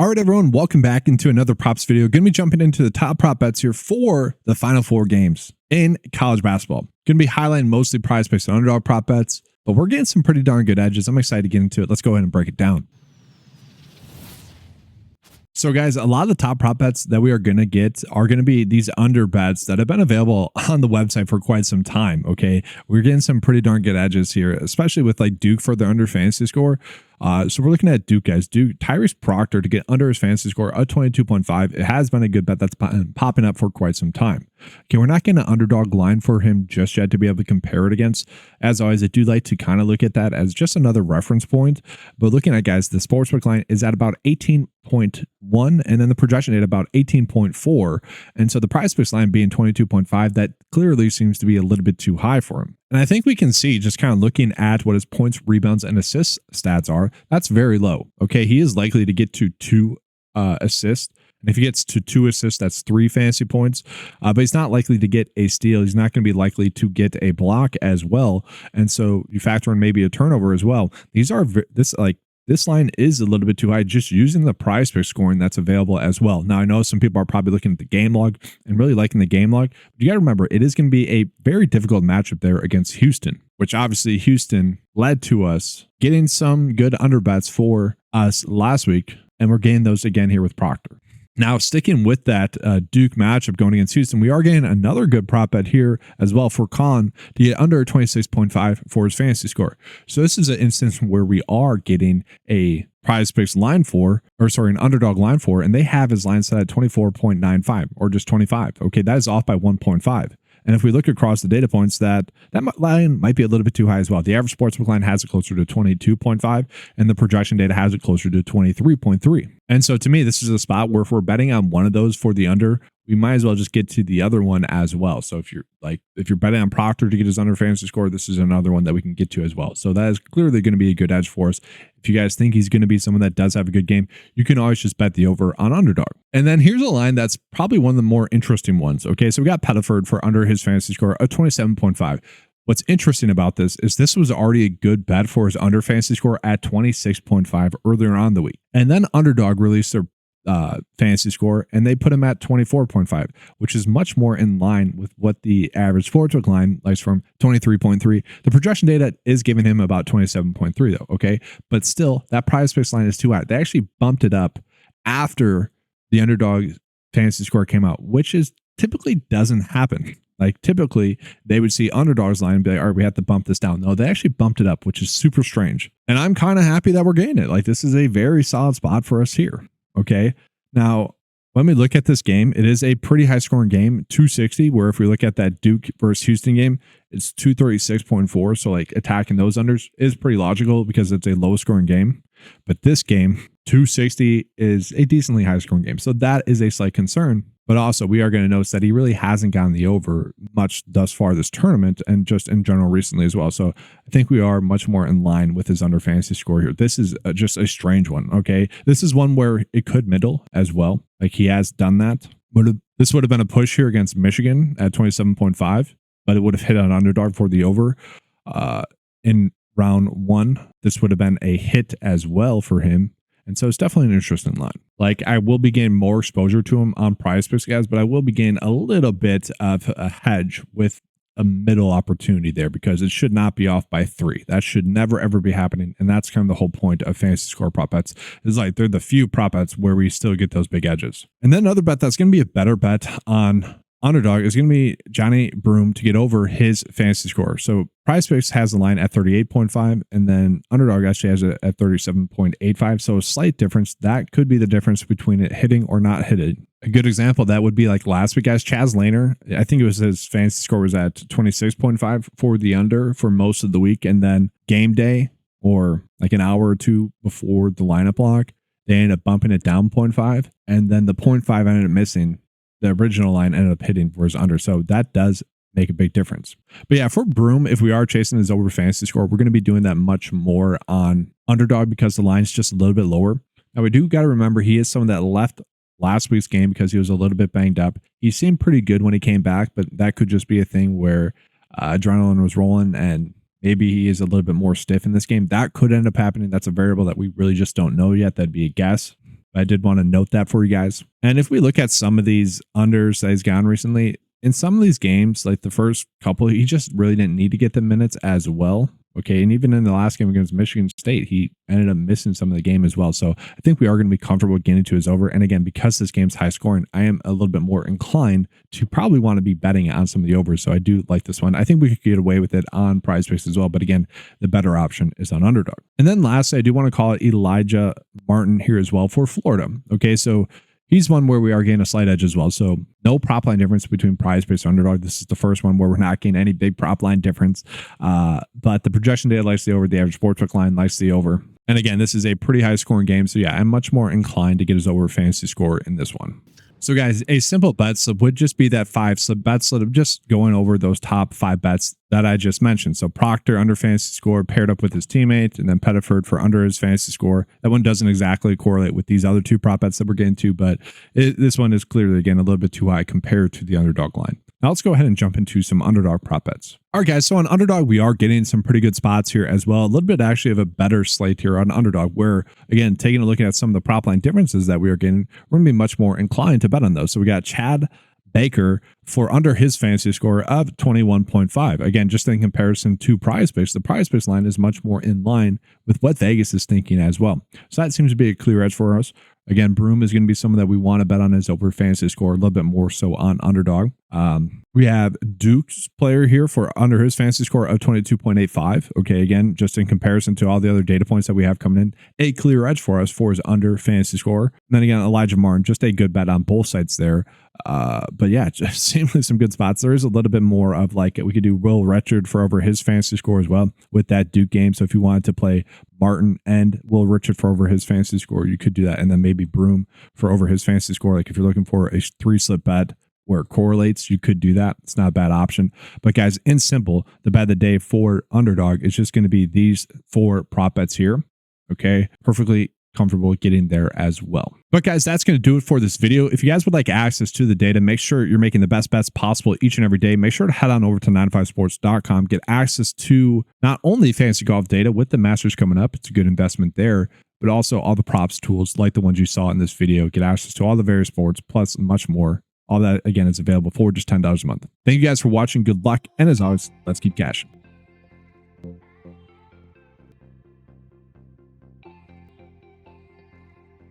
All right, everyone, welcome back into another props video. Going to be jumping into the top prop bets here for the final 4 games in college basketball. Going to be highlighting mostly PrizePicks and Underdog prop bets, but we're getting some pretty darn good edges. I'm excited to get into it. Let's go ahead and break it down. So guys, a lot of the top prop bets that we are going to get are going to be these under bets that have been available on the website for quite some time. Okay. We're getting some pretty darn good edges here, especially with like Duke for their under fantasy score. So we're looking at Duke, guys. Duke, Tyrese Proctor to get under his fantasy score at 22.5. It has been a good bet that's popping up for quite some time. Okay, we're not getting an underdog line for him just yet to be able to compare it against. As always, I do like to kind of look at that as just another reference point. But looking at, guys, the sportsbook line is at about 18.1, and then the projection at about 18.4. And so the PrizePicks line being 22.5, that clearly seems to be a little bit too high for him. And I think we can see, just kind of looking at what his points, rebounds, and assists stats are, that's very low. Okay, he is likely to get to 2 assists. And if he gets to 2 assists, that's 3 fantasy points. But he's not likely to get a steal. He's not going to be likely to get a block as well. And so you factor in maybe a turnover as well. These are this line is a little bit too high just using the PrizePicks scoring that's available as well. Now, I know some people are probably looking at the game log and really liking the game log, but you got to remember it is going to be a very difficult matchup there against Houston, which obviously Houston led to us getting some good under bets for us last week, and we're getting those again here with Proctor. Now, sticking with that Duke matchup going against Houston, we are getting another good prop bet here as well for Con to get under 26.5 for his fantasy score. So this is an instance where we are getting a PrizePicks line for, an underdog line for, and they have his line set at 24.95 or just 25. Okay, that is off by 1.5. And if we look across the data points, that line might be a little bit too high as well. The average sportsbook line has it closer to 22.5, and the projection data has it closer to 23.3. And so to me, this is a spot where if we're betting on one of those for the under, we might as well just get to the other one as well. So if you're betting on Proctor to get his under fantasy score, this is another one that we can get to as well. So that is clearly going to be a good edge for us. If you guys think he's going to be someone that does have a good game, you can always just bet the over on underdog. And then here's a line that's probably one of the more interesting ones. Okay, so we got Pettiford for under his fantasy score of 27.5. What's interesting about this was already a good bet for his under fantasy score at 26.5 earlier on the week. And then Underdog released their fantasy score and they put him at 24.5, which is much more in line with what the average sportsbook line likes from 23.3. The projection data is giving him about 27.3 though. Okay. But still that PrizePicks line is too high. They actually bumped it up after the Underdog fantasy score came out, which is typically doesn't happen. Like typically they would see Underdog's line and be like, all right, we have to bump this down. No, they actually bumped it up, which is super strange. And I'm kind of happy that we're getting it. Like this is a very solid spot for us here. Okay. Now, when we look at this game, it is a pretty high scoring game, 260, where if we look at that Duke versus Houston game, it's 236.4. So like attacking those unders is pretty logical because it's a low scoring game. But this game, 260 is a decently high scoring game. So that is a slight concern. But also we are going to notice that he really hasn't gotten the over much thus far this tournament and just in general recently as well. So I think we are much more in line with his under fantasy score here. This is just a strange one. Okay. This is one where it could middle as well. Like he has done that. This would have been a push here against Michigan at 27.5, but it would have hit an underdog for the over in round 1. This would have been a hit as well for him. And so it's definitely an interesting line. Like I will be getting more exposure to him on PrizePicks, guys, but I will be getting a little bit of a hedge with a middle opportunity there because it should not be off by 3. That should never, ever be happening. And that's kind of the whole point of fantasy score prop bets is like they're the few prop bets where we still get those big edges. And then another bet that's going to be a better bet on Underdog is going to be Johnny Broome to get over his fantasy score. So PrizePicks has the line at 38.5 and then Underdog actually has it at 37.85. So a slight difference. That could be the difference between it hitting or not hitting. A good example that would be like last week, guys, Chaz Laner. I think it was his fantasy score was at 26.5 for the under for most of the week. And then game day or like an hour or two before the lineup lock, they ended up bumping it down 0.5. And then the 0.5 ended up missing. The original line ended up hitting for his under. So that does make a big difference. But yeah, for Broome, if we are chasing his over fantasy score, we're going to be doing that much more on Underdog because the line's just a little bit lower. Now we do got to remember he is someone that left last week's game because he was a little bit banged up. He seemed pretty good when he came back, but that could just be a thing where adrenaline was rolling and maybe he is a little bit more stiff in this game. That could end up happening. That's a variable that we really just don't know yet. That'd be a guess. I did want to note that for you guys. And if we look at some of these unders that he's gotten recently, in some of these games, like the first couple, he just really didn't need to get the minutes as well. Okay. And even in the last game against Michigan State, he ended up missing some of the game as well. So I think we are going to be comfortable getting to his over. And again, because this game's high scoring, I am a little bit more inclined to probably want to be betting on some of the overs. So I do like this one. I think we could get away with it on PrizePicks as well. But again, the better option is on Underdog. And then lastly, I do want to call it Elijah Martin here as well for Florida. Okay. So he's one where we are getting a slight edge as well. So no prop line difference between PrizePicks and Underdog. This is the first one where we're not getting any big prop line difference. But the projection data likes the over. The average sportsbook line likes the over. And again, this is a pretty high scoring game. So yeah, I'm much more inclined to get his over fantasy score in this one. So guys, a simple bet slip would just be that 5 slip bet slip of just going over those top 5 bets that I just mentioned. So Proctor under fantasy score paired up with his teammate, and then Pettiford for under his fantasy score. That one doesn't exactly correlate with these other 2 prop bets that we're getting to, but this one is clearly, again, a little bit too high compared to the Underdog line. Now let's go ahead and jump into some Underdog prop bets. All right, guys. So on Underdog, we are getting some pretty good spots here as well. A little bit actually of a better slate here on Underdog, where again, taking a look at some of the prop line differences that we are getting, we're going to be much more inclined to bet on those. So we got Chad Baker for under his fantasy score of 21.5. Again, just in comparison to PrizePicks, the PrizePicks line is much more in line with what Vegas is thinking as well. So that seems to be a clear edge for us. Again, Broom is going to be someone that we want to bet on his over fantasy score, a little bit more so on Underdog. We have Duke's player here for under his fantasy score of 22.85. Okay, again, just in comparison to all the other data points that we have coming in, a clear edge for us for his under fantasy score. And then again, Elijah Martin, just a good bet on both sides there. But yeah, just seemingly some good spots. There is a little bit more of like, we could do Will Richard for over his fantasy score as well with that Duke game. So if you wanted to play Martin and Will Richard for over his fantasy score, you could do that. And then maybe Broom for over his fantasy score. Like if you're looking for a 3 slip bet where it correlates, you could do that. It's not a bad option. But guys, in simple, the bet of the day for Underdog is just going to be these 4 prop bets here. Okay, perfectly comfortable getting there as well. But guys, that's going to do it for this video. If you guys would like access to the data, make sure you're making the best bets possible each and every day. Make sure to head on over to 95sports.com, get access to not only fantasy golf data with the Masters coming up, it's a good investment there, but also all the props tools like the ones you saw in this video. Get access to all the various sports, plus much more. All that, again, is available for just $10 a month. Thank you guys for watching. Good luck. And as always, let's keep cashing.